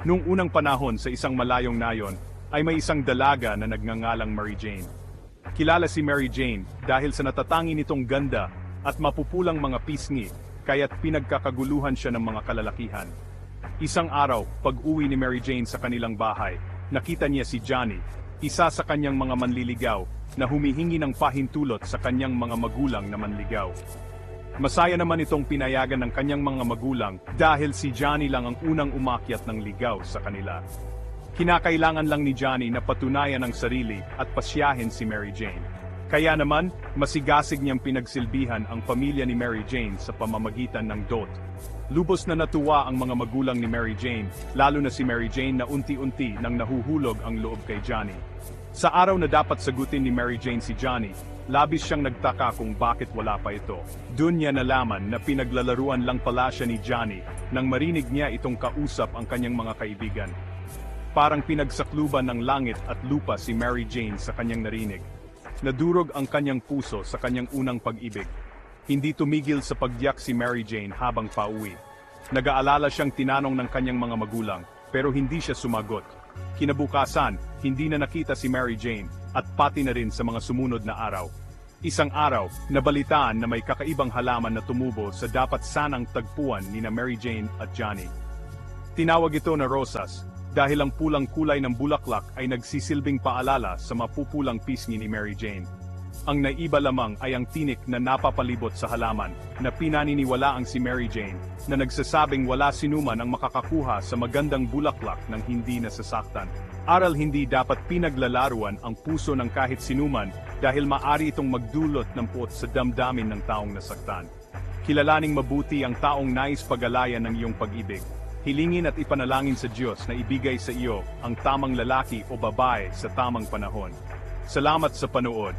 Nung unang panahon sa isang malayong nayon, ay may isang dalaga na nagngangalang Mary Jane. Kilala si Mary Jane dahil sa natatangi nitong ganda at mapupulang mga pisngi, kaya't pinagkakaguluhan siya ng mga kalalakihan. Isang araw, pag-uwi ni Mary Jane sa kanilang bahay, nakita niya si Johnny, isa sa kanyang mga manliligaw, na humihingi ng pahintulot sa kanyang mga magulang na manligaw. Masaya naman itong pinayagan ng kanyang mga magulang dahil si Johnny lang ang unang umakyat ng ligaw sa kanila. Kinakailangan lang ni Johnny na patunayan ang sarili at pasyahin si Mary Jane. Kaya naman, masigasig niyang pinagsilbihan ang pamilya ni Mary Jane sa pamamagitan ng dot. Lubos na natuwa ang mga magulang ni Mary Jane, lalo na si Mary Jane na unti-unti nang nahuhulog ang loob kay Johnny. Sa araw na dapat sagutin ni Mary Jane si Johnny, labis siyang nagtaka kung bakit wala pa ito. Doon niya nalaman na pinaglalaruan lang pala siya ni Johnny nang marinig niya itong kausap ang kanyang mga kaibigan. Parang pinagsakluban ng langit at lupa si Mary Jane sa kanyang narinig. Nadurog ang kanyang puso sa kanyang unang pag-ibig. Hindi tumigil sa pagyak si Mary Jane habang pauwi. Nag-aalala siyang tinanong ng kanyang mga magulang, pero hindi siya sumagot. Kinabukasan, hindi na nakita si Mary Jane, at pati na rin sa mga sumunod na araw. Isang araw, nabalitaan na may kakaibang halaman na tumubo sa dapat sanang tagpuan nina Mary Jane at Johnny. Tinawag ito na rosas, dahil ang pulang kulay ng bulaklak ay nagsisilbing paalala sa mapupulang pisngi ni Mary Jane. Ang naiba lamang ay ang tinik na napapalibot sa halaman, na pinaniniwalaang si Mary Jane, na nagsasabing wala sinuman ang makakakuha sa magandang bulaklak ng hindi nasasaktan. Aral hindi dapat pinaglalaruan ang puso ng kahit sinuman dahil maari itong magdulot ng puot sa damdamin ng taong nasaktan. Kilalaning mabuti ang taong nais pagalayan ng iyong pag-ibig. Hilingin at ipanalangin sa Diyos na ibigay sa iyo ang tamang lalaki o babae sa tamang panahon. Salamat sa panood.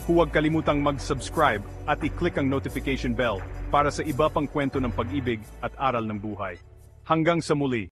Huwag kalimutang mag-subscribe at i-click ang notification bell para sa iba pang kwento ng pag-ibig at aral ng buhay. Hanggang sa muli.